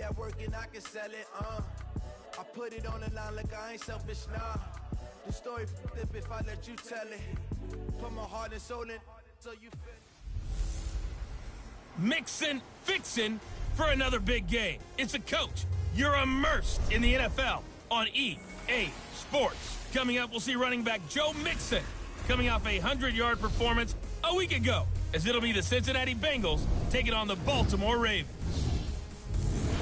that work and I can sell it, I put it on the line like I ain't selfish, nah. The story flip if I let you tell it. Put my heart and soul in so you feel. Mixin', fixin' for another big game. It's a coach. You're immersed in the NFL on EA Sports. Coming up, we'll see running back Joe Mixon coming off a 100-yard performance a week ago, as it'll be the Cincinnati Bengals taking on the Baltimore Ravens.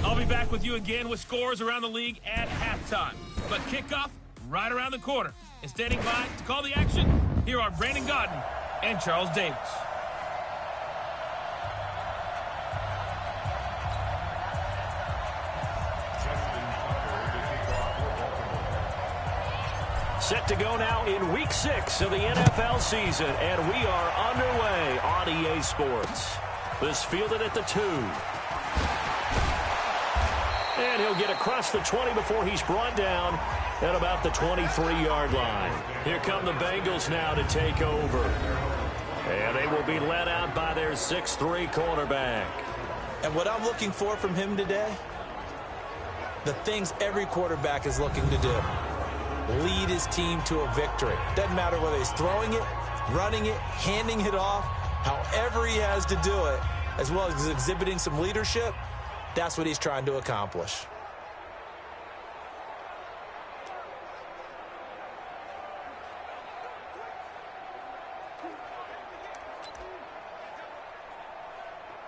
I'll be back with you again with scores around the league at halftime. But kickoff right around the corner. And standing by to call the action, here are Brandon Godden and Charles Davis. Set to go now in Week 6 of the NFL season, and we are underway on EA Sports. This fielded at the 2. And he'll get across the 20 before he's brought down at about the 23-yard line. Here come the Bengals now to take over. And they will be led out by their 6'3" quarterback. And what I'm looking for from him today, the things every quarterback is looking to do. Lead his team to a victory. Doesn't matter whether he's throwing it, running it, handing it off, however he has to do it, as well as exhibiting some leadership, that's what he's trying to accomplish.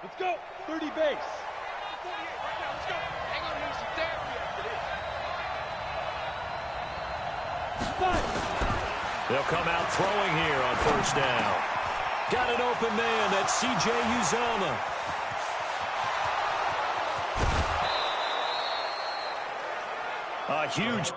Let's go. 30 base. 48 right now. Let's go. Hang on, lose some therapy after this. They'll come out throwing here on first down. Got an open man. That's C.J. Uzomah. A huge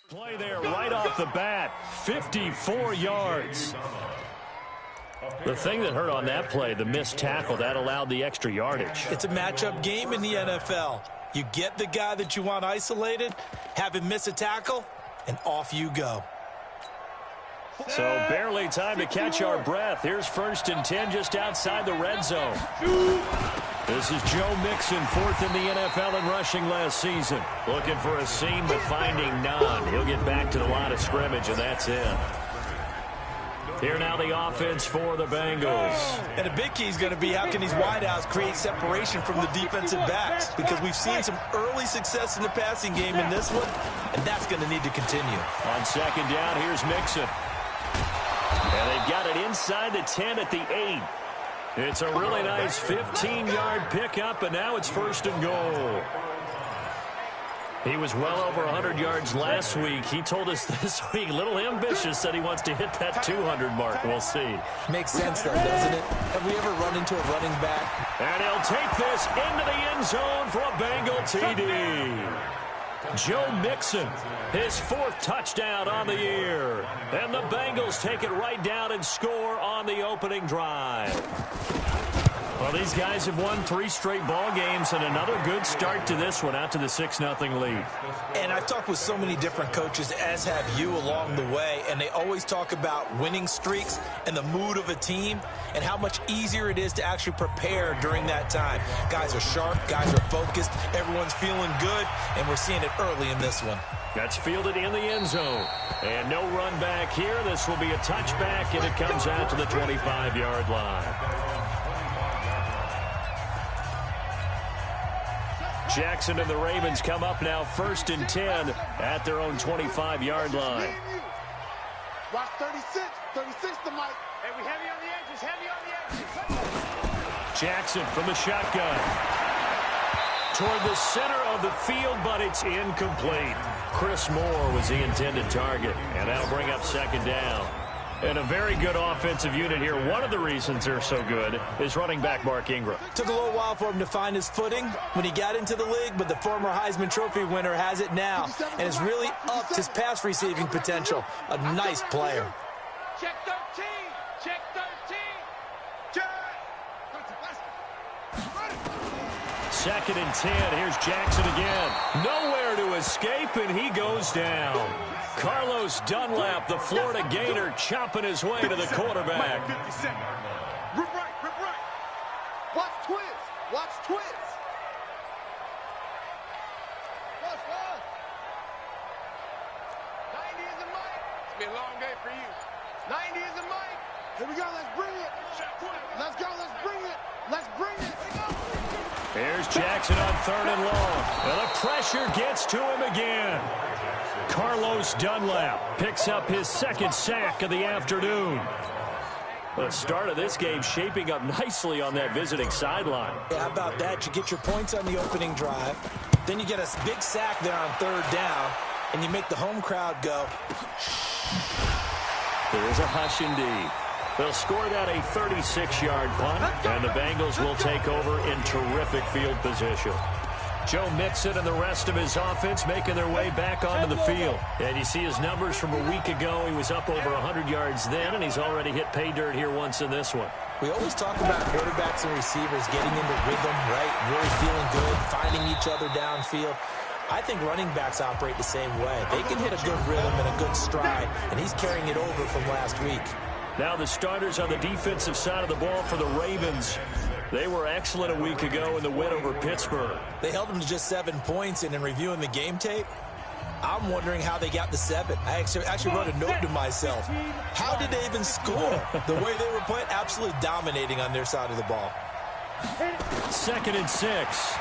Play there right off the bat, 54 yards. The thing that hurt on that play, the missed tackle, that allowed the extra yardage. It's a matchup game in the NFL. You get the guy that you want isolated, have him miss a tackle, and off you go. So barely time to catch our breath. Here's 1st and 10 just outside the red zone. This is Joe Mixon, 4th in the NFL in rushing last season. Looking for a seam, but finding none. He'll get back to the line of scrimmage, and that's it. Here now the offense for the Bengals. And a big key is going to be how can these wideouts create separation from the defensive backs, because we've seen some early success in the passing game in this one, and that's going to need to continue. On 2nd down, here's Mixon. And they've got it inside the 10 at the 8. It's a really nice 15-yard pickup, and now it's 1st and goal. He was well over 100 yards last week. He told us this week, a little ambitious, said he wants to hit that 200 mark. We'll see. Makes sense, though, doesn't it? Have we ever run into a running back? And he'll take this into the end zone for a Bengal TD. Joe Mixon, his 4th touchdown on the year. And the Bengals take it right down and score on the opening drive. Well, these guys have won 3 straight ball games, and another good start to this one, out to the 6-0 lead. And I've talked with so many different coaches, as have you, along the way, and they always talk about winning streaks and the mood of a team and how much easier it is to actually prepare during that time. Guys are sharp, guys are focused, everyone's feeling good, and we're seeing it early in this one. That's fielded in the end zone. And no run back here. This will be a touchback, and it comes out to the 25-yard line. Jackson and the Ravens come up now 1st and 10 at their own 25-yard line. Watch 36 to Mike. Hey, we heavy on the edges, heavy on the edges. Jackson from the shotgun. Toward the center of the field, but it's incomplete. Chris Moore was the intended target, and that'll bring up 2nd down. And a very good offensive unit here. One of the reasons they're so good is running back Mark Ingram. Took a little while for him to find his footing when he got into the league, but the former Heisman Trophy winner has it now and has really upped his pass receiving potential. A nice player. Check 13. Check 13. Check. 2nd and 10. Here's Jackson again. Nowhere to escape, and he goes down. Carlos Dunlap, the Florida Gator, chopping his way to the quarterback. Rip right, rip right. Watch twist. Watch twist. Watch, watch. 90 is the mic. It's been a long day for you. 90 is the mic. Here we go. Let's bring it. Let's go. Let's bring it. Let's bring it. Here's Jackson on 3rd and long. And the pressure gets to him again. Carlos Dunlap picks up his 2nd sack of the afternoon. The start of this game shaping up nicely on that visiting sideline. Yeah, how about that? You get your points on the opening drive. Then you get a big sack there on 3rd down, and you make the home crowd go. There is a hush indeed. They'll score that a 36-yard punt, and the Bengals will take over in terrific field position. Joe Mixon and the rest of his offense making their way back onto the field. And you see his numbers from a week ago. He was up over 100 yards then, and he's already hit pay dirt here once in this one. We always talk about quarterbacks and receivers getting into rhythm, right? Really feeling good, finding each other downfield. I think running backs operate the same way. They can hit a good rhythm and a good stride, and he's carrying it over from last week. Now the starters on the defensive side of the ball for the Ravens. They were excellent a week ago in the win over Pittsburgh. They held them to just 7 points, and in reviewing the game tape, I'm wondering how they got the 7. I actually wrote a note to myself. How did they even score? The way they were playing, absolutely dominating on their side of the ball. 2nd and 6.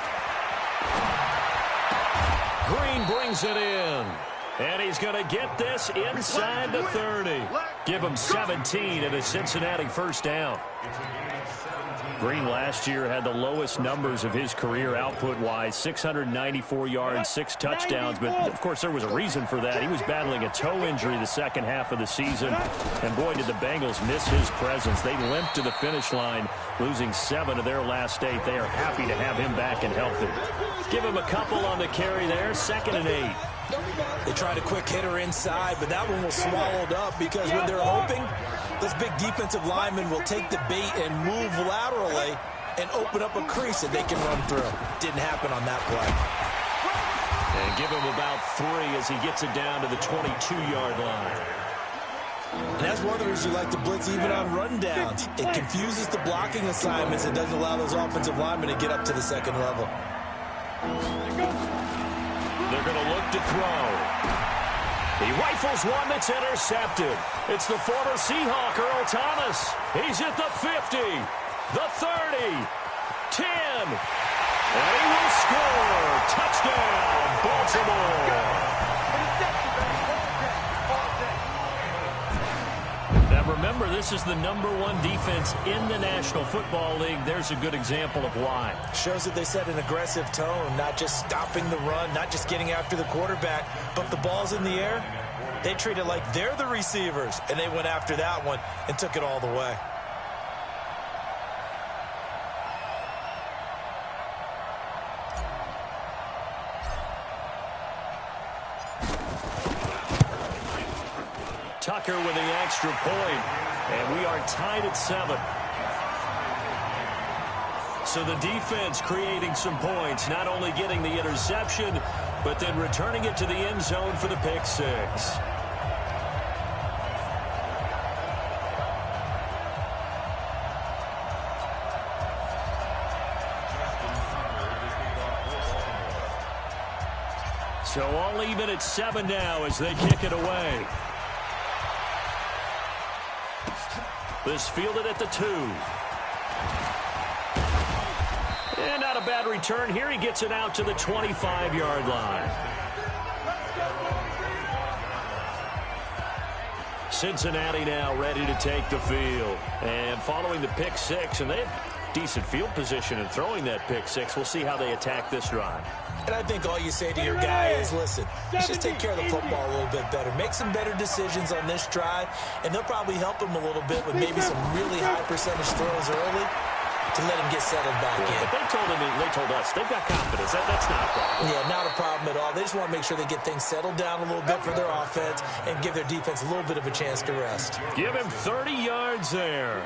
Green brings it in. And he's going to get this inside the 30. Give him 17 and a Cincinnati 1st down. Green last year had the lowest numbers of his career output-wise, 694 yards, 6 touchdowns. But, of course, there was a reason for that. He was battling a toe injury the second half of the season. And, boy, did the Bengals miss his presence. They limped to the finish line, losing 7 of their last 8. They are happy to have him back and healthy. Give him a couple on the carry there, 2nd and 8. They tried a quick hitter inside, but that one was swallowed up because when they're hoping, those big defensive linemen will take the bait and move laterally and open up a crease that they can run through. Didn't happen on that play. And give him about 3 as he gets it down to the 22-yard line. And that's one of the reasons you like to blitz even on rundowns. It confuses the blocking assignments and doesn't allow those offensive linemen to get up to the second level. They're going to look to throw. He rifles one that's intercepted. It's the former Seahawk, Earl Thomas. He's at the 50, the 30, 10, and he will score. Touchdown, Baltimore. Now remember, this is the #1 defense in the National Football League. There's a good example of why. Shows that they set an aggressive tone, not just stopping the run, not just getting after the quarterback, but the ball's in the air. They treat it like they're the receivers, and they went after that one and took it all the way. Tucker with the extra point, and we are tied at 7. So the defense creating some points, not only getting the interception, but then returning it to the end zone for the pick 6. So all even at 7 now as they kick it away. This fielded at the 2. And not a bad return here. He gets it out to the 25-yard line. Cincinnati now ready to take the field. And following the pick 6, and they have decent field position in throwing that pick 6. We'll see how they attack this drive. And I think all you say to your guy is, listen, let's just take care of the football a little bit better. Make some better decisions on this drive, and they'll probably help him a little bit with maybe some really high percentage throws early to let him get settled back in. But they told us they've got confidence. That's not a problem. Yeah, not a problem at all. They just want to make sure they get things settled down a little bit for their offense and give their defense a little bit of a chance to rest. Give him 30 yards there.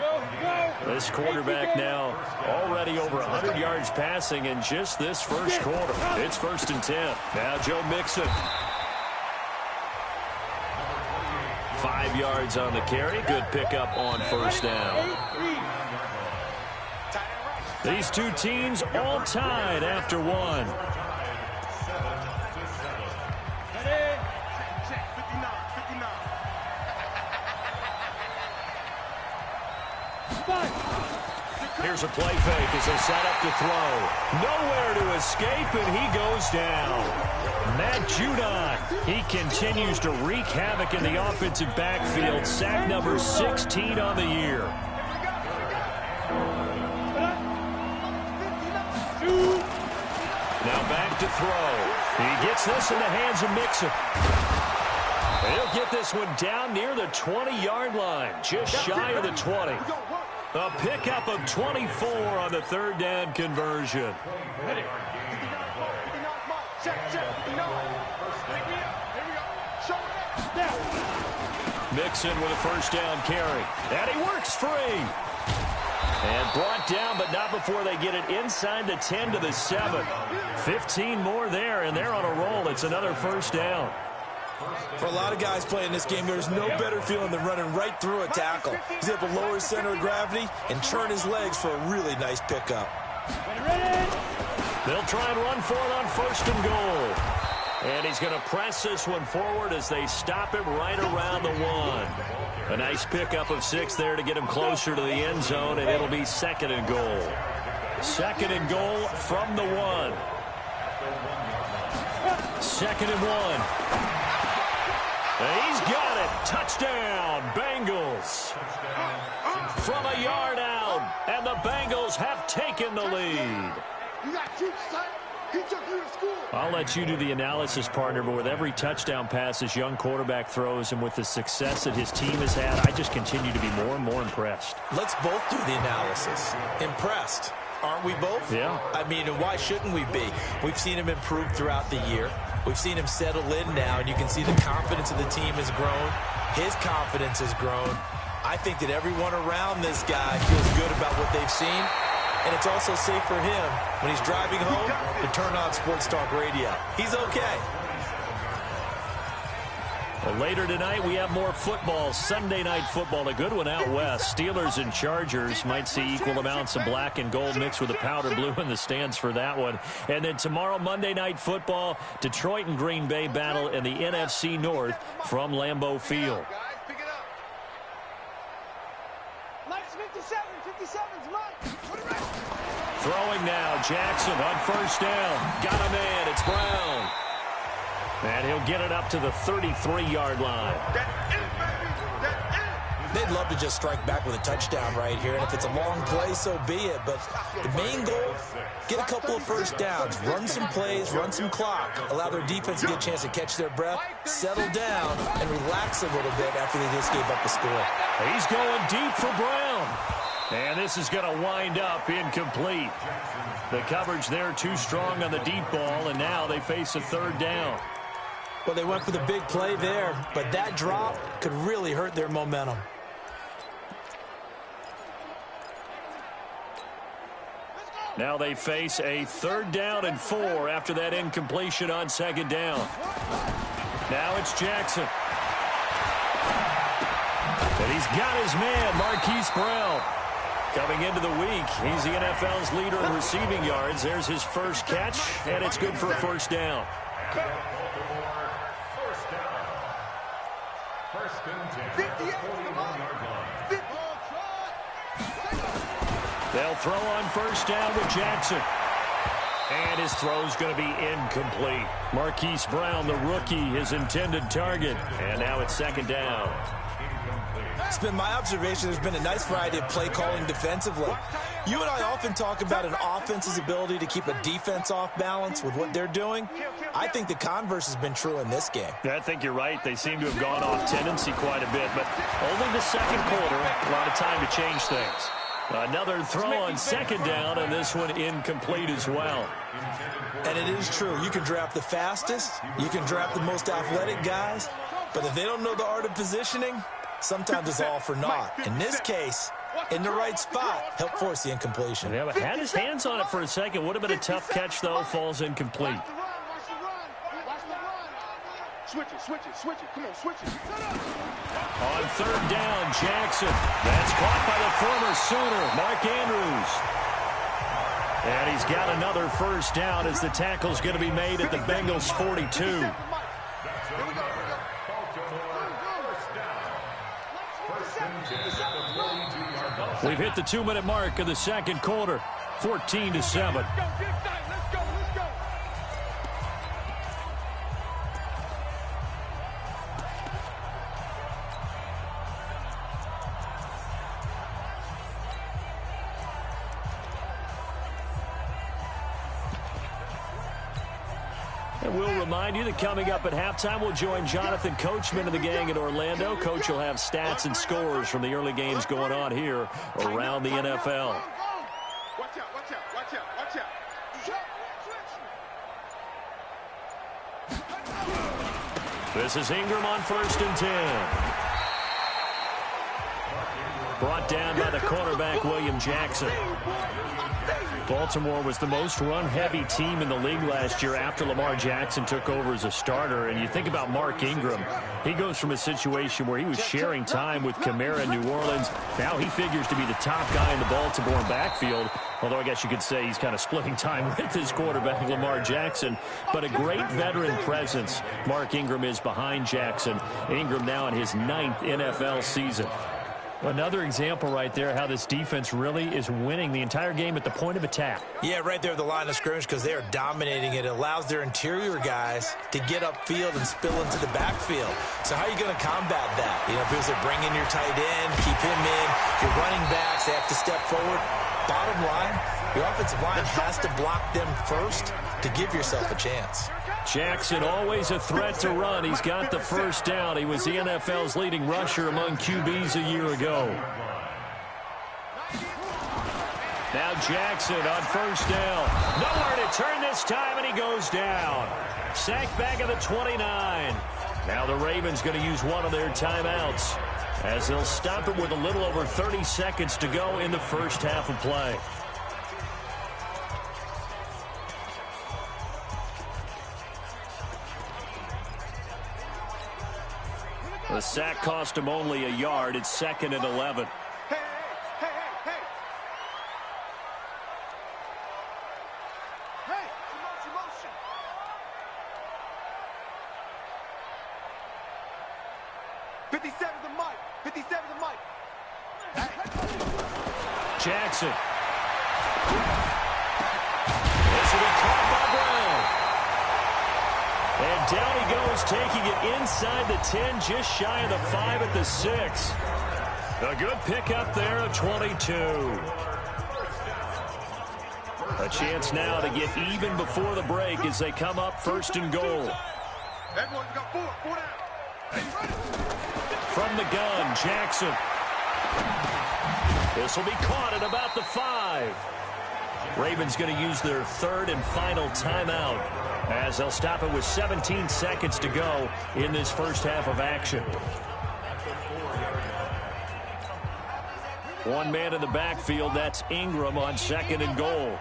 This quarterback now already over 100 yards passing in just this first quarter. It's 1st and 10. Now Joe Mixon. 5 yards on the carry. Good pickup on 1st down. These two teams all tied after 1. Here's a play fake as they set up to throw. Nowhere to escape, and he goes down. Matt Judon, he continues to wreak havoc in the offensive backfield. Sack number 16 on the year. Now back to throw. He gets this in the hands of Mixon. He'll get this one down near the 20-yard line, just shy of the 20. A pickup of 24 on the 3rd down conversion. Mixon with a 1st down carry. And he works free. And brought down, but not before they get it inside the 10 to the 7. 15 more there, and they're on a roll. It's another 1st down. For a lot of guys playing this game, there's no better feeling than running right through a tackle. He's able to lower his center of gravity and turn his legs for a really nice pickup. They'll try and run for it on 1st and goal. And he's going to press this one forward as they stop him right around the 1. A nice pickup of 6 there to get him closer to the end zone, and it'll be 2nd and goal. 2nd and goal from the 1. 2nd and 1. And he's got it. Touchdown, Bengals. From a yard out. And the Bengals have taken the lead. You got troops, son. He took you to school. I'll let you do the analysis, partner, but with every touchdown pass this young quarterback throws and with the success that his team has had, I just continue to be more and more impressed. Let's both do the analysis. Impressed. Aren't we both? Yeah. I mean, why shouldn't we be? We've seen him improve throughout the year. We've seen him settle in now, and you can see the confidence of the team has grown. His confidence has grown. I think that everyone around this guy feels good about what they've seen, and it's also safe for him when he's driving home to turn on Sports Talk Radio. He's okay. Well, later tonight, we have more football. Sunday night football, a good one out west. Steelers and Chargers might see equal amounts of black and gold mixed with the powder blue in the stands for that one. And then tomorrow, Monday night football, Detroit and Green Bay battle in the NFC North from Lambeau Field. Throwing now, Jackson on first down. Got him in. It's Brown. And he'll get it up to the 33-yard line. They'd love to just strike back with a touchdown right here, and if it's a long play, so be it. But the main goal, get a couple of first downs, run some plays, run some clock, allow their defense to get a chance to catch their breath, settle down, and relax a little bit after they just gave up the score. He's going deep for Brown. And this is going to wind up incomplete. The coverage there too strong on the deep ball, and now they face a third down. Well, they went for the big play there, but that drop could really hurt their momentum. Now they face a 3rd down and 4 after that incompletion on 2nd down. Now it's Jackson. And he's got his man, Marquise Brown. Coming into the week, he's the NFL's leader in receiving yards. There's his first catch, and it's good for a 1st down. They'll throw on 1st down with Jackson. And his throw's going to be incomplete. Marquise Brown, the rookie, his intended target. And now it's 2nd down. It's been my observation there's been a nice variety of play calling defensively. You and I often talk about an offense's ability to keep a defense off balance with what they're doing. I think the converse has been true in this game. Yeah, I think you're right. They seem to have gone off tendency quite a bit, but only the 2nd quarter, a lot of time to change things. Another throw on 2nd down, and this one incomplete as well. And it is true. You can draft the fastest, you can draft the most athletic guys, but if they don't know the art of positioning, sometimes it's all for naught. In this case, in the right spot, helped force the incompletion. Yeah, but had his hands on it for a second. Would have been a tough catch, though. Falls incomplete. Switch it. Come on, switch it. On 3rd down, Jackson. That's caught by the former Sooner, Mark Andrews. And he's got another 1st down as the tackle's going to be made at the Bengals' 42. We've hit the 2-minute mark of the 2nd quarter, 14-7. And we'll remind you that coming up at halftime, we'll join Jonathan Coachman of the gang in Orlando. Coach will have stats and scores from the early games going on here around the NFL. Watch out. This is Ingram on 1st and 10. Brought down by the cornerback, William Jackson. Baltimore was the most run-heavy team in the league last year after Lamar Jackson took over as a starter. And you think about Mark Ingram. He goes from a situation where he was sharing time with Kamara in New Orleans. Now he figures to be the top guy in the Baltimore backfield. Although I guess you could say he's kind of splitting time with his quarterback, Lamar Jackson. But a great veteran presence Mark Ingram is behind Jackson. Ingram now in his 9th NFL season. Another example right there how this defense really is winning the entire game at the point of attack. Yeah, right there at the line of scrimmage because they are dominating it. It allows their interior guys to get upfield and spill into the backfield. So how are you going to combat that? You know, people say bring in your tight end, keep him in, your running backs, backs, they have to step forward. Bottom line, your offensive line has to block them first to give yourself a chance. Jackson always a threat to run. He's got the first down. He was the NFL's leading rusher among QBs a year ago. Now Jackson on first down. Nowhere to turn this time, and he goes down. Sacked back at the 29. Now the Ravens going to use one of their timeouts as they'll stop it with a little over 30 seconds to go in the first half of play. The sack cost him only a yard. It's 2nd and 11. Hey. Hey, motion. 57 the mic. 57 the mic. Jackson. This will be caught by Brown. And down he goes, taking it inside the 10, just shy of the 5 at the 6. A good pickup there of 22. A chance now to get even before the break as they come up 1st and goal. Everyone's got 4 down. From the gun, Jackson. This will be caught at about the 5. Ravens going to use their 3rd and final timeout as they'll stop it with 17 seconds to go in this first half of action. One man in the backfield, that's Ingram on 2nd and goal.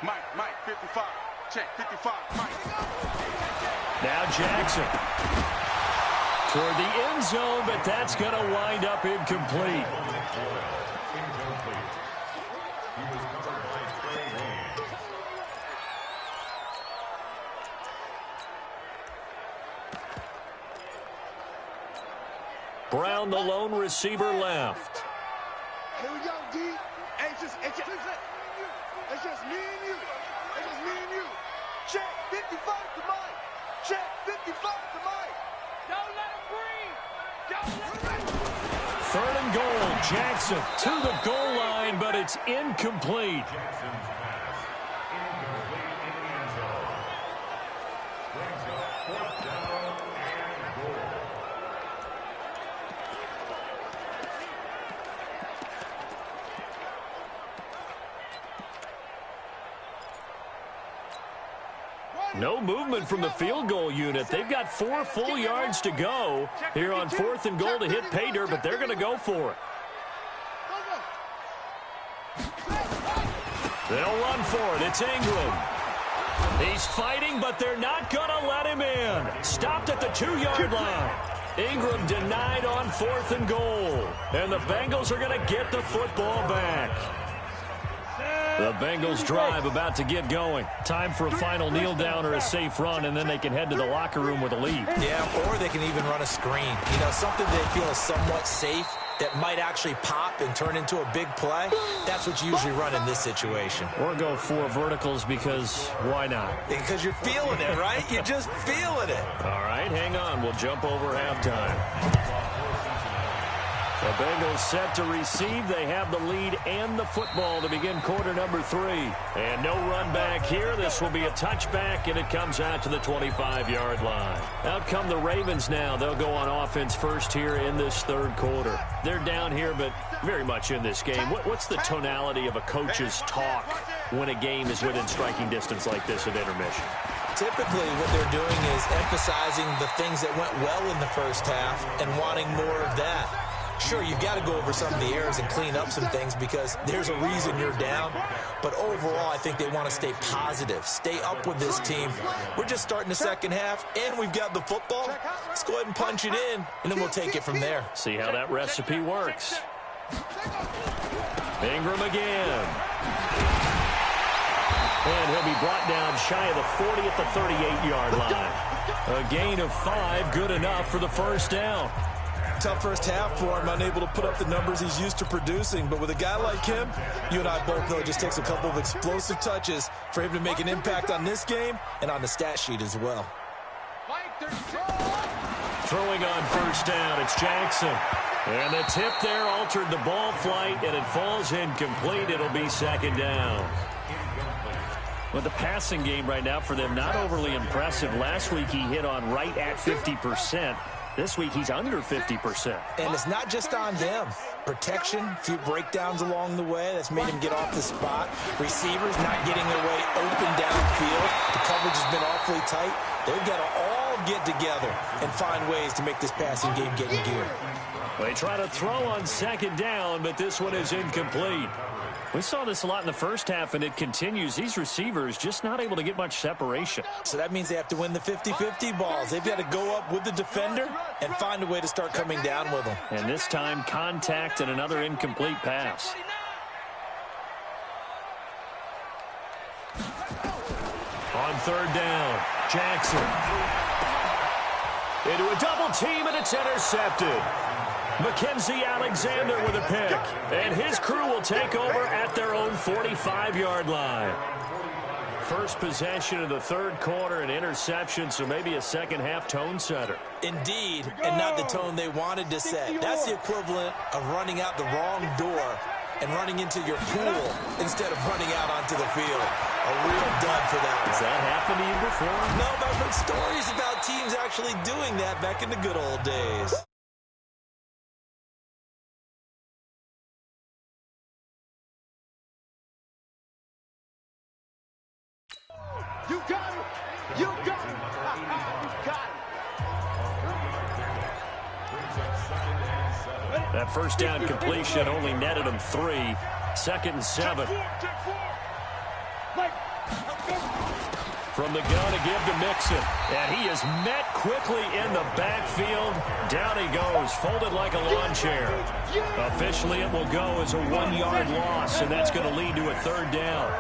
Mike, 55. Check, 55, Mike. Now Jackson. Toward the end zone, but that's going to wind up incomplete. Brown, the lone receiver, left. Here we go, D. It's just me and you. It's just me and you. Check, 55 to Mike. Check, 55 to Mike. Don't let him breathe. 3rd and goal. Jackson to the goal line, but it's incomplete. No movement from the field goal unit. They've got 4 full yards to go here on 4th and goal to hit pay dirt, but they're going to go for it. They'll run for it. It's Ingram. He's fighting, but they're not going to let him in. Stopped at the 2-yard line. Ingram denied on 4th and goal. And the Bengals are going to get the football back. The Bengals drive about to get going. Time for a final kneel down or a safe run, and then they can head to the locker room with a lead. Yeah, or they can even run a screen. You know, something they feel is somewhat safe that might actually pop and turn into a big play. That's what you usually run in this situation. Or go 4 verticals because why not? Because you're feeling it, right? You're just feeling it. All right, hang on. We'll jump over halftime. The Bengals set to receive. They have the lead and the football to begin quarter number 3. And no run back here. This will be a touchback, and it comes out to the 25-yard line. Out come the Ravens now. They'll go on offense first here in this 3rd quarter. They're down here, but very much in this game. What's the tonality of a coach's talk when a game is within striking distance like this at intermission? Typically, what they're doing is emphasizing the things that went well in the first half and wanting more of that. Sure, you've got to go over some of the errors and clean up some things because there's a reason you're down. But overall, I think they want to stay positive, stay up with this team. We're just starting the second half, and we've got the football. Let's go ahead and punch it in, and then we'll take it from there. See how that recipe works. Ingram again. And he'll be brought down shy of the 40 at the 38-yard line. A gain of 5, good enough for the first down. Tough first half for him, unable to put up the numbers he's used to producing. But with a guy like him, you and I both know it just takes a couple of explosive touches for him to make an impact on this game and on the stat sheet as well. Throwing on first down, it's Jackson. And the tip there altered the ball flight, and it falls incomplete. It'll be second down. Well, the passing game right now for them, not overly impressive. Last week he hit on right at 50%. This week he's under 50%. And it's not just on him. Protection, a few breakdowns along the way. That's made him get off the spot. Receivers not getting their way open downfield. The coverage has been awfully tight. They've got to all get together and find ways to make this passing game get in gear. They try to throw on second down, but this one is incomplete. We saw this a lot in the first half, and it continues. These receivers just not able to get much separation. So that means they have to win the 50-50 balls. They've got to go up with the defender and find a way to start coming down with them. And this time, contact and another incomplete pass. On third down, Jackson. Into a double team, and it's intercepted. Mackenzie Alexander with a pick. And his crew will take over at their own 45-yard line. First possession of the third quarter, an interception, so maybe a second-half tone setter. Indeed, and not the tone they wanted to set. That's the equivalent of running out the wrong door and running into your pool instead of running out onto the field. A real dud for that. Has that happened to you before? No, but I've heard stories about teams actually doing that back in the good old days. You got it! You got it! You got it! That first down completion only netted him 3. 2nd and 7. From the gun again to Mixon. And he is met quickly in the backfield. Down he goes, folded like a lawn chair. Officially, it will go as a 1-yard loss, and that's going to lead to a third down.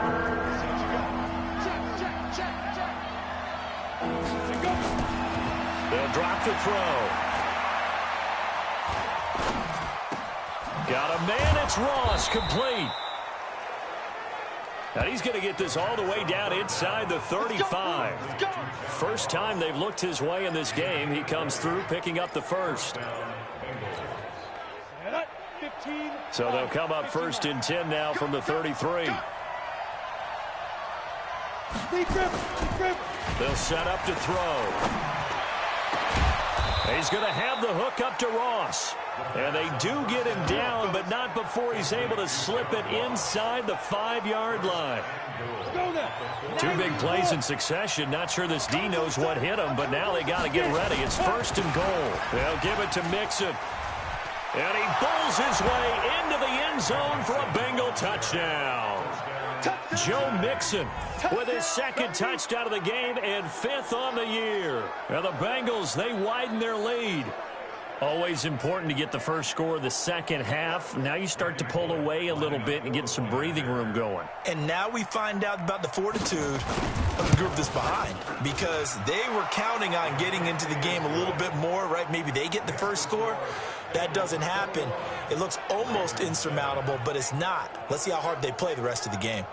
They'll drop the throw. Got a man, it's Ross, complete. And he's going to get this all the way down inside the 35. First time they've looked his way in this game. He comes through picking up the first. So they'll come up 1st and 10 now from the 33. They'll set up to throw. He's going to have the hook up to Ross. And they do get him down, but not before he's able to slip it inside the 5-yard line. 2 big plays in succession. Not sure this D knows what hit him, but now they got to get ready. It's 1st and goal. They'll give it to Mixon. And he bowls his way into the end zone for a Bengal touchdown. Joe Mixon with his 2nd touchdown of the game and 5th on the year. Now the Bengals, they widen their lead. Always important to get the first score of the second half. Now you start to pull away a little bit and get some breathing room going. And now we find out about the fortitude of the group that's behind, because they were counting on getting into the game a little bit more, right? Maybe they get the first score. That doesn't happen. It looks almost insurmountable, but it's not. Let's see how hard they play the rest of the game.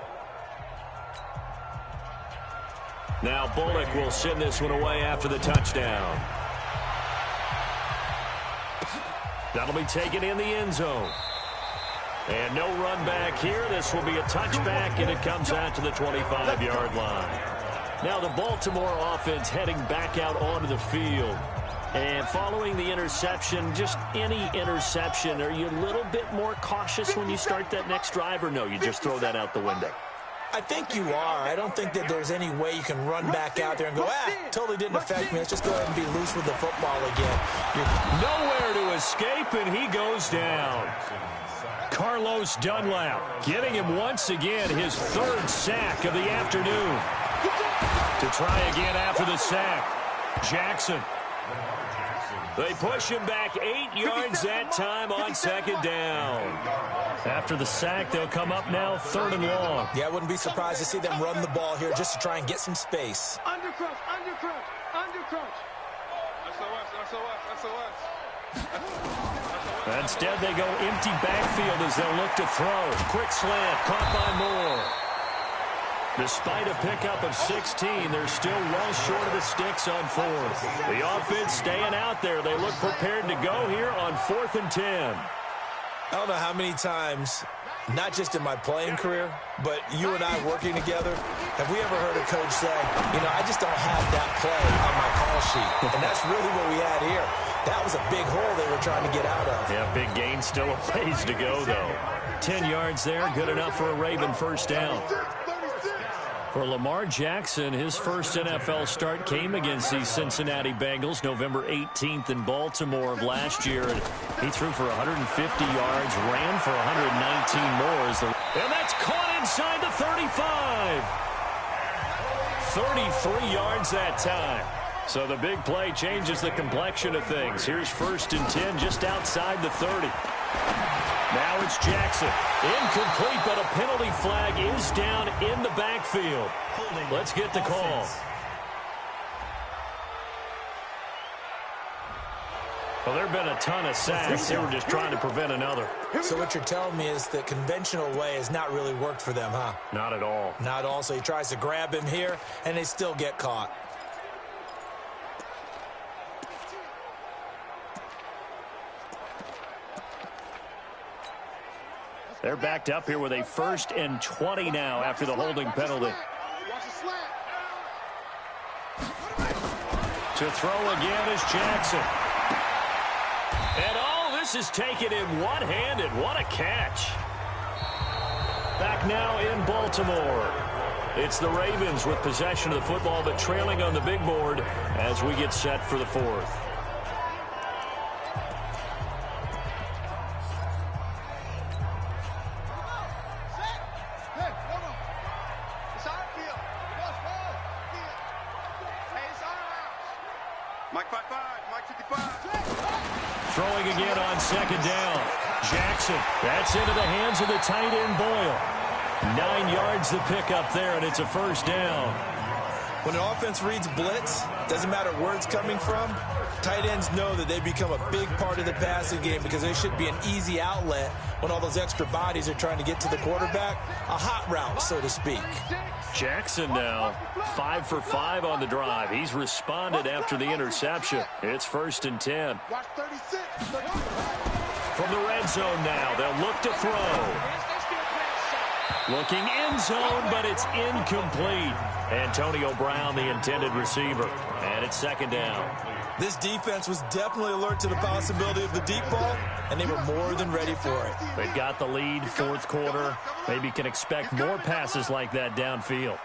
Now Bullock will send this one away after the touchdown. That'll be taken in the end zone. And no run back here. This will be a touchback, and it comes out to the 25-yard line. Now the Baltimore offense heading back out onto the field. And following the interception, just any interception, are you a little bit more cautious when you start that next drive, or no, you just throw that out the window? I think you are. I don't think that there's any way you can run back out there and go, totally didn't affect me. Let's just go ahead and be loose with the football again. You're nowhere to escape, and he goes down. Carlos Dunlap getting him once again his 3rd sack of the afternoon. To try again after the sack, Jackson. They push him back 8 yards that time on 2nd down. After the sack, they'll come up now 3rd and long. Yeah, I wouldn't be surprised to see them run the ball here just to try and get some space. Under crunch, under crunch, under crunch. Instead, they go empty backfield as they'll look to throw. Quick slant, caught by Moore. Despite a pickup of 16, they're still well short of the sticks on fourth. The offense staying out there. They look prepared to go here on 4th and 10. I don't know how many times, not just in my playing career, but you and I working together, have we ever heard a coach say, you know, I just don't have that play on my call sheet. And that's really what we had here. That was a big hole they were trying to get out of. Yeah, big gain, still a ways to go, though. 10 yards there, good enough for a Raven first down. For Lamar Jackson, his first NFL start came against the Cincinnati Bengals November 18th in Baltimore of last year. And he threw for 150 yards, ran for 119 more. And that's caught inside the 35. 33 yards that time. So the big play changes the complexion of things. Here's 1st and 10 just outside the 30. Now it's Jackson. Incomplete, but a penalty flag is down in the backfield. Let's get the call. Well, there have been a ton of sacks. They were just trying to prevent another. So what you're telling me is the conventional way has not really worked for them, huh? Not at all. Not at all. So he tries to grab him here, and they still get caught. They're backed up here with a 1st and 20 now after the holding penalty. To throw again is Jackson. And all this is taken in one-handed. What a catch. Back now in Baltimore. It's the Ravens with possession of the football, but trailing on the big board as we get set for the 4th. Throwing again on 2nd down. Jackson, that's into the hands of the tight end Boyle. 9 yards the pickup there, and it's a 1st down. When an offense reads blitz, doesn't matter where it's coming from, tight ends know that they become a big part of the passing game because they should be an easy outlet when all those extra bodies are trying to get to the quarterback. A hot route, so to speak. Jackson now 5 for 5 on the drive. He's responded after the interception. It's 1st and 10. From the red zone now, they'll look to throw. Looking end zone, but it's incomplete. Antonio Brown, the intended receiver. And it's 2nd down. This defense was definitely alert to the possibility of the deep ball, and they were more than ready for it. They've got the lead, 4th quarter. Maybe can expect more passes like that downfield.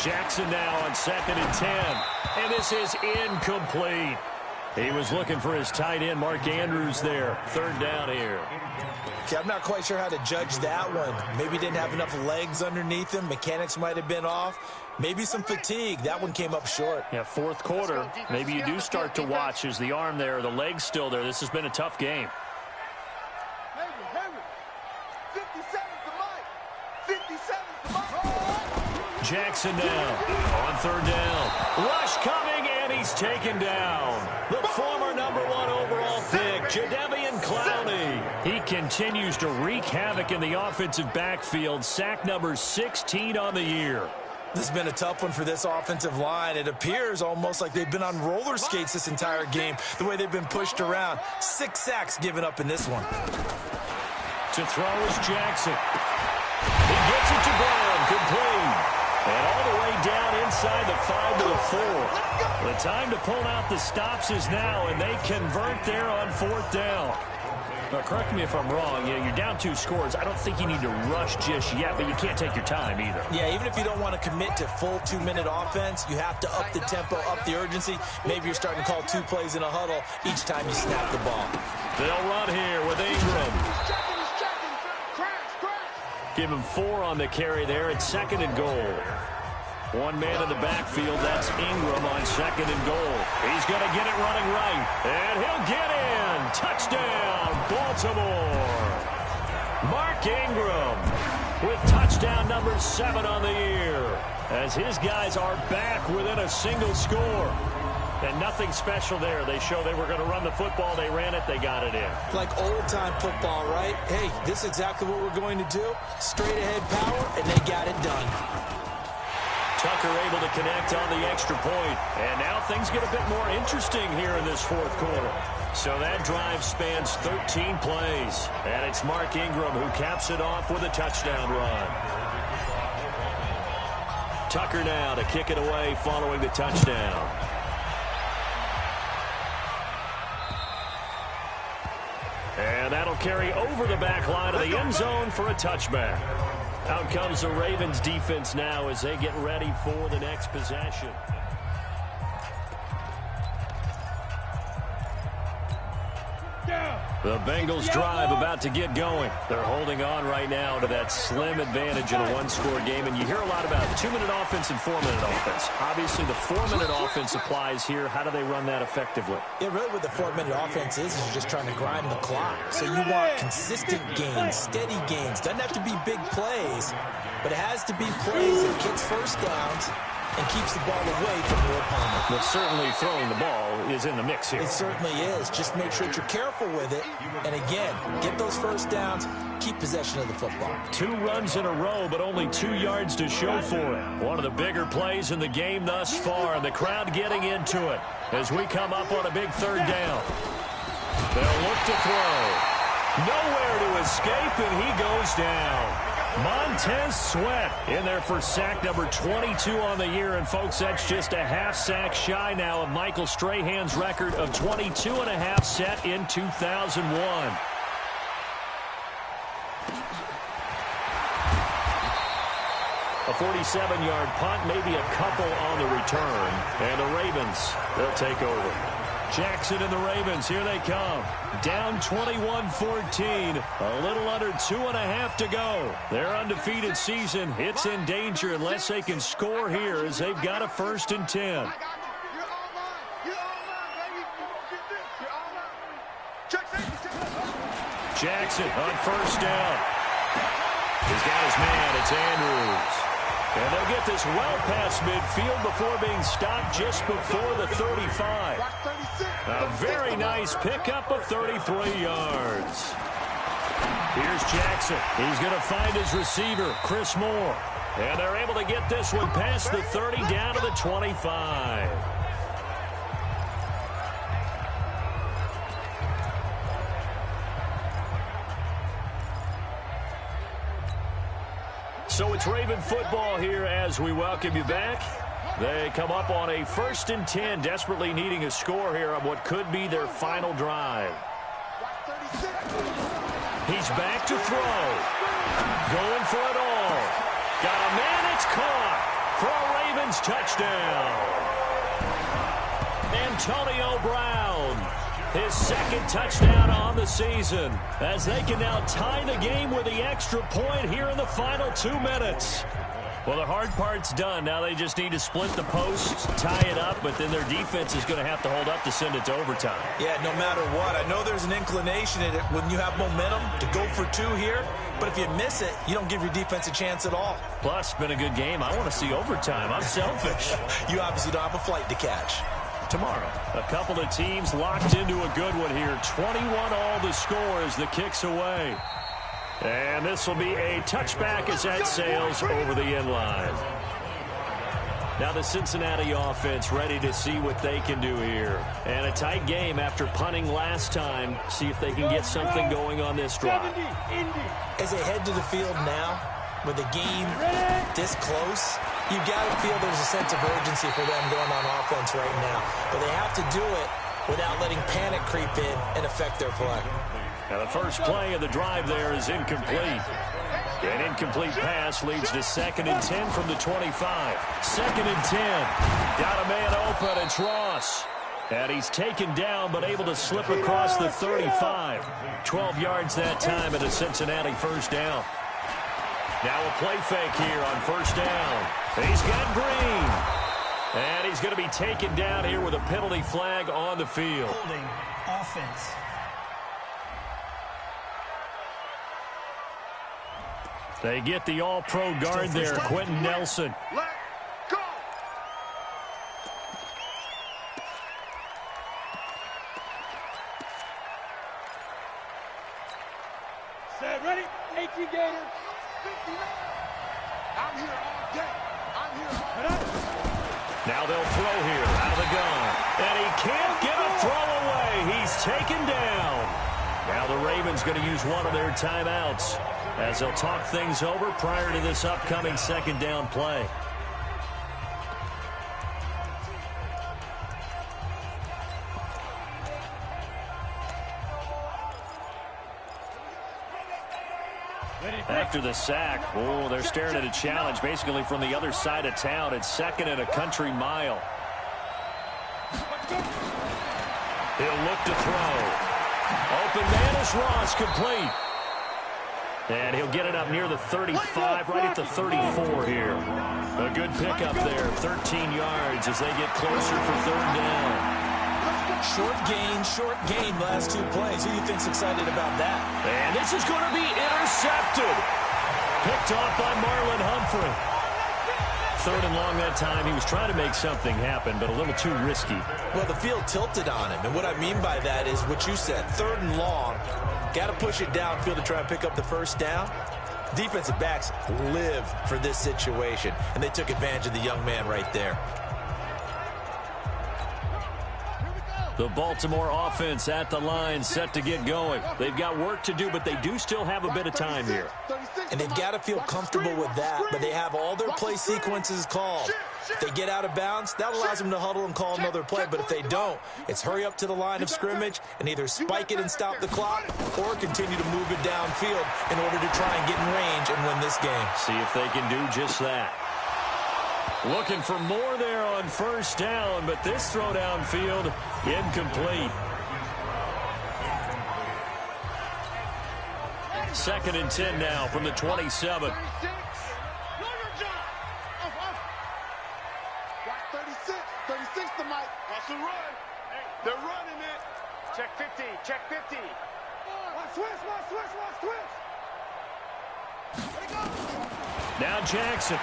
Jackson now on 2nd and 10. And this is incomplete. He was looking for his tight end, Mark Andrews, there. 3rd down here. Okay, I'm not quite sure how to judge that one. Maybe didn't have enough legs underneath him. Mechanics might have been off. Maybe some fatigue. That one came up short. Yeah, 4th quarter. Maybe you do start to watch as the arm there, the leg's still there. This has been a tough game. Jackson now on 3rd down. Rush coming, and he's taken down. The former #1 overall pick, Jadeveon Clowney. He continues to wreak havoc in the offensive backfield. Sack number 16 on the year. This has been a tough one for this offensive line. It appears almost like they've been on roller skates this entire game, the way they've been pushed around. 6 sacks given up in this one. To throw is Jackson. He gets it to Brown, complete. And all the way down inside the 5 to the 4. The time to pull out the stops is now, and they convert there on 4th down. Now, correct me if I'm wrong. You're down 2 scores. I don't think you need to rush just yet, but you can't take your time either. Yeah, even if you don't want to commit to full 2-minute offense, you have to up the tempo, up the urgency. Maybe you're starting to call 2 plays in a huddle each time you snap the ball. They'll run here with Ingram. Give him 4 on the carry there. It's 2nd and goal. One man in the backfield. That's Ingram on 2nd and goal. He's going to get it running right. And he'll get in. Touchdown, Baltimore. Mark Ingram with touchdown number 7 on the year, as his guys are back within a single score. And nothing special there. They show they were going to run the football. They ran it. They got it in. Like old-time football, right? Hey, this is exactly what we're going to do. Straight-ahead power, and they got it done. Tucker able to connect on the extra point. And now things get a bit more interesting here in this fourth quarter. So that drive spans 13 plays. And it's Mark Ingram who caps it off with a touchdown run. Tucker now to kick it away following the touchdown. And that'll carry over the back line of the end zone for a touchback. Out comes the Ravens defense now as they get ready for the next possession. The Bengals drive about to get going. They're holding on right now to that slim advantage in a one-score game. And you hear a lot about 2-minute offense and 4-minute offense. Obviously, the 4-minute offense applies here. How do they run that effectively? Yeah, really what the 4-minute offense is you're just trying to grind the clock. So you want consistent gains, steady gains. Doesn't have to be big plays, but it has to be plays that gets first downs and keeps the ball away from your opponent. But certainly throwing the ball is in the mix here. It certainly is. Just make sure that you're careful with it. And again, get those first downs, keep possession of the football. 2 runs in a row, but only 2 yards to show for it. One of the bigger plays in the game thus far, and the crowd getting into it as we come up on a big third down. They'll look to throw. Nowhere to escape, and he goes down. Montez Sweat in there for sack number 22 on the year. And, folks, that's just a half sack shy now of Michael Strahan's record of 22.5 set in 2001. A 47-yard punt, maybe a couple on the return. And the Ravens, they'll take over. Jackson and the Ravens, here they come. Down 21-14. A little under 2.5 to go. Their undefeated season, it's in danger unless they can score here as they've got a 1st and 10. Jackson on 1st down. He's got his man. It's Andrews. And they'll get this well past midfield before being stopped just before the 35. A very nice pickup of 33 yards. Here's Jackson. He's going to find his receiver, Chris Moore. And they're able to get this one past the 30 down to the 25. So it's Raven football here as we welcome you back. They come up on a 1st and 10, desperately needing a score here on what could be their final drive. He's back to throw. Going for it all. Got a man, it's caught for a Ravens touchdown. Antonio Brown, his 2nd touchdown on the season, as they can now tie the game with the extra point here in the final 2 minutes. Well, the hard part's done. Now they just need to split the posts, tie it up, but then their defense is going to have to hold up to send it to overtime. Yeah, no matter what. I know there's an inclination in it when you have momentum to go for 2 here, but if you miss it, you don't give your defense a chance at all. Plus, it's been a good game. I want to see overtime. I'm selfish. You obviously don't have a flight to catch. Tomorrow, a couple of teams locked into a good one here. 21-all the score as the kick's away. And this will be a touchback as that sails over the end line. Now the Cincinnati offense ready to see what they can do here. And a tight game after punting last time. See if they can get something going on this drive. As they head to the field now, with the game this close, you've got to feel there's a sense of urgency for them going on offense right now. But they have to do it without letting panic creep in and affect their play. Now the first play of the drive there is incomplete. An incomplete pass leads to 2nd and 10 from the 25. 2nd and 10. Got a man open. It's Ross. And he's taken down but able to slip across the 35. 12 yards that time and a Cincinnati 1st down. Now a play fake here on 1st down. He's got Green. And he's going to be taken down here with a penalty flag on the field. Holding offense. They get the all-pro guard there, Quentin Nelson. Set, ready? 18 Gator. 59. I'm here all day. I'm here all day. Now they'll throw here out of the gun. And he can't get a throw away. He's taken down. Now the Ravens going to use one of their timeouts as they'll talk things over prior to this upcoming second down play. After the sack, oh, they're staring at a challenge basically from the other side of town. It's second and a country mile. He'll look to throw. Open man is Ross, complete. And he'll get it up near the 35, right at the 34 here. A good pickup there, 13 yards as they get closer for third down. Short gain, last two plays. Who do you think's excited about that? And this is going to be intercepted. Picked off by Marlon Humphrey. Third and long that time. He was trying to make something happen, but a little too risky. Well, the field tilted on him, and what I mean by that is what you said. Third and long, got to push it downfield to try and pick up the first down. Defensive backs live for this situation, and they took advantage of the young man right there. The Baltimore offense at the line, set to get going. They've got work to do, but they do still have a bit of time here. And they've got to feel comfortable with that, but they have all their play sequences called. If they get out of bounds, that allows them to huddle and call another play. But if they don't, it's hurry up to the line of scrimmage and either spike it and stop the clock or continue to move it downfield in order to try and get in range and win this game. See if they can do just that. Looking for more there on first down, but this throw downfield incomplete. Second and 10 now from the 27. 36 to Mike. That's a run. They're running it. Check 50. Check 50. Watch switch. There you go. Now Jackson.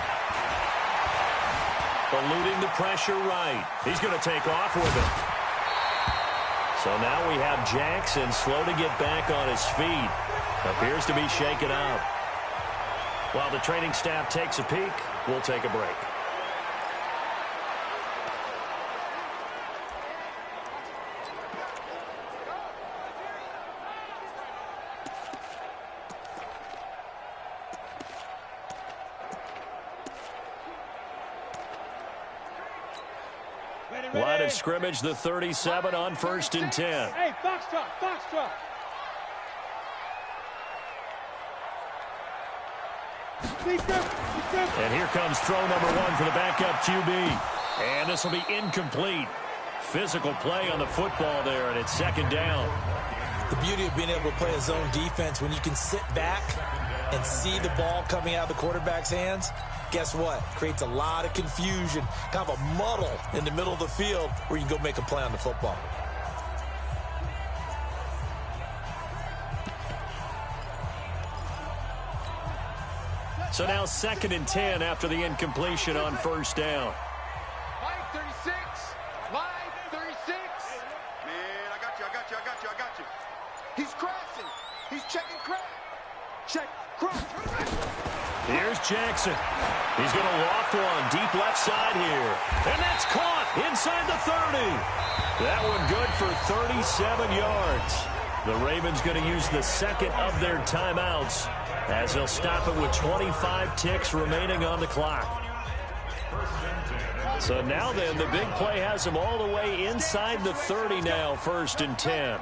Eluding the pressure right. He's going to take off with it. So now we have Jackson slow to get back on his feet. Appears to be shaken up. While the training staff takes a peek, we'll take a break. Line of scrimmage, the 37 on first and 10. Hey, Foxtrot. And here comes throw number one for the backup QB. And this will be incomplete. Physical play on the football there, and it's second down. The beauty of being able to play a zone defense, when you can sit back and see the ball coming out of the quarterback's hands, guess what? Creates a lot of confusion, kind of a muddle in the middle of the field where you can go make a play on the football. So now second and 10 after the incompletion on first down. Mike 36. Mike 36. Man, I got you. He's crashing. He's checking crash. Check crash. Here's Jackson. He's going to loft one deep left side here. And that's caught inside the 30. That one good for 37 yards. The Ravens going to use the second of their timeouts as they'll stop it with 25 ticks remaining on the clock. So now then, the big play has them all the way inside the 30 now, first and 10.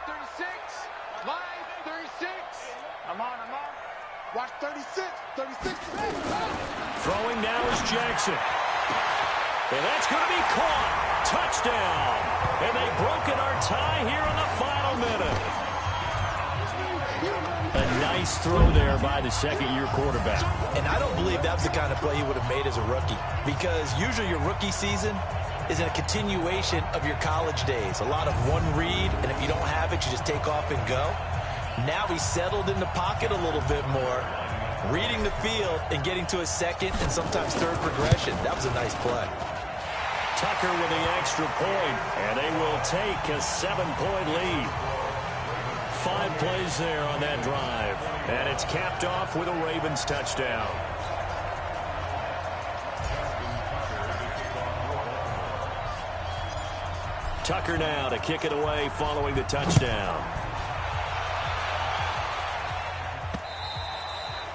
36. Line 36. I'm on. Watch 36. 36. Throwing now is Jackson. And that's going to be caught. Touchdown. And they've broken our tie here in the final minute. A nice throw there by the second-year quarterback. And I don't believe that was the kind of play he would have made as a rookie, because usually your rookie season is a continuation of your college days. A lot of one read, and if you don't have it, you just take off and go. Now he's settled in the pocket a little bit more, reading the field and getting to his second and sometimes third progression. That was a nice play. Tucker with the extra point, and they will take a 7-point lead. 5 plays there on that drive. And it's capped off with a Ravens touchdown. Tucker now to kick it away following the touchdown.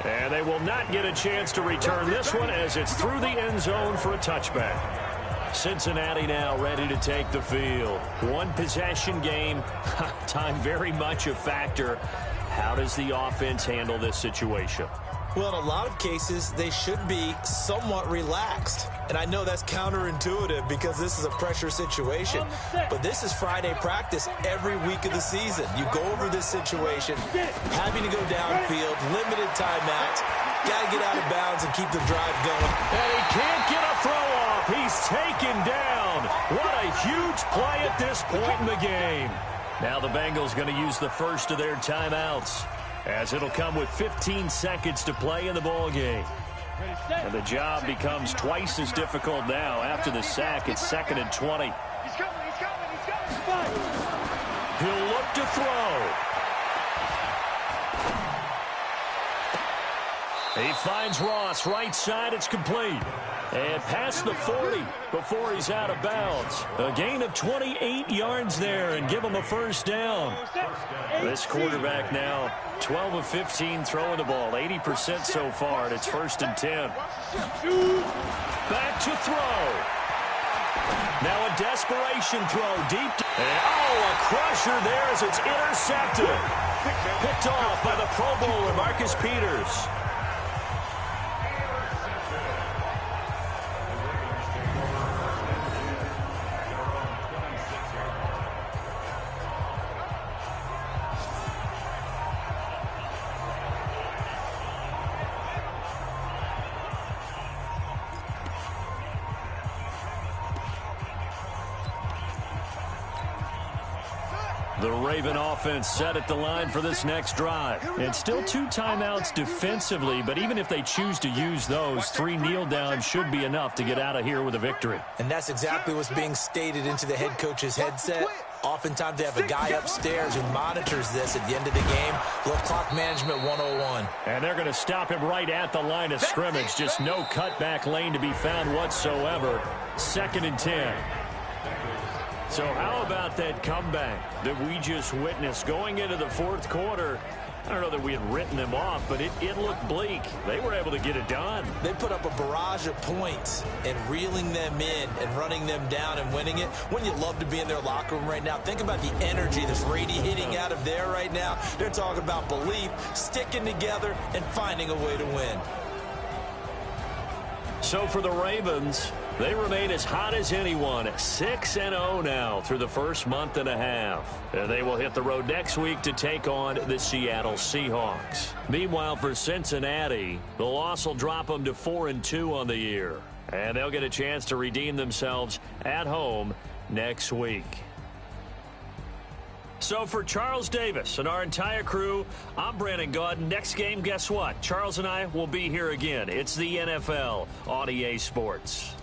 And they will not get a chance to return this one as it's through the end zone for a touchback. Cincinnati now ready to take the field. One possession game. Time very much a factor. How does the offense handle this situation? Well, in a lot of cases, they should be somewhat relaxed. And I know that's counterintuitive because this is a pressure situation. But this is Friday practice every week of the season. You go over this situation, having to go downfield, limited timeouts, got to get out of bounds and keep the drive going. And he can't get a throw off. He's taken down. What a huge play at this point in the game. Now the Bengals going to use the first of their timeouts, as it'll come with 15 seconds to play in the ball game. And the job becomes twice as difficult now after the sack. It's 2nd and 20. He's coming. He'll look to throw. He finds Ross right side. It's complete. And past the 40 before he's out of bounds. A gain of 28 yards there and give him a first down. This quarterback now 12 of 15 throwing the ball, 80% so far, and it's 1st and 10. Back to throw. Now a desperation throw deep. And a crusher there as it's intercepted. Picked off by the Pro Bowler, Marcus Peters. The Raven offense set at the line for this next drive. And still 2 timeouts defensively, but even if they choose to use those, 3 kneel downs should be enough to get out of here with a victory. And that's exactly what's being stated into the head coach's headset. Oftentimes they have a guy upstairs who monitors this at the end of the game. Little clock management 101. And they're going to stop him right at the line of scrimmage. Just no cutback lane to be found whatsoever. 2nd and 10. So how about that comeback that we just witnessed going into the 4th quarter? I don't know that we had written them off, but it looked bleak. They were able to get it done. They put up a barrage of points and reeling them in and running them down and winning it. Wouldn't you love to be in their locker room right now? Think about the energy that's radiating out of there right now. They're talking about belief, sticking together, and finding a way to win. So for the Ravens, they remain as hot as anyone, 6-0 now through the first month and a half. And they will hit the road next week to take on the Seattle Seahawks. Meanwhile, for Cincinnati, the loss will drop them to 4-2 on the year. And they'll get a chance to redeem themselves at home next week. So for Charles Davis and our entire crew, I'm Brandon Gaudin. Next game, guess what? Charles and I will be here again. It's the NFL on EA Sports.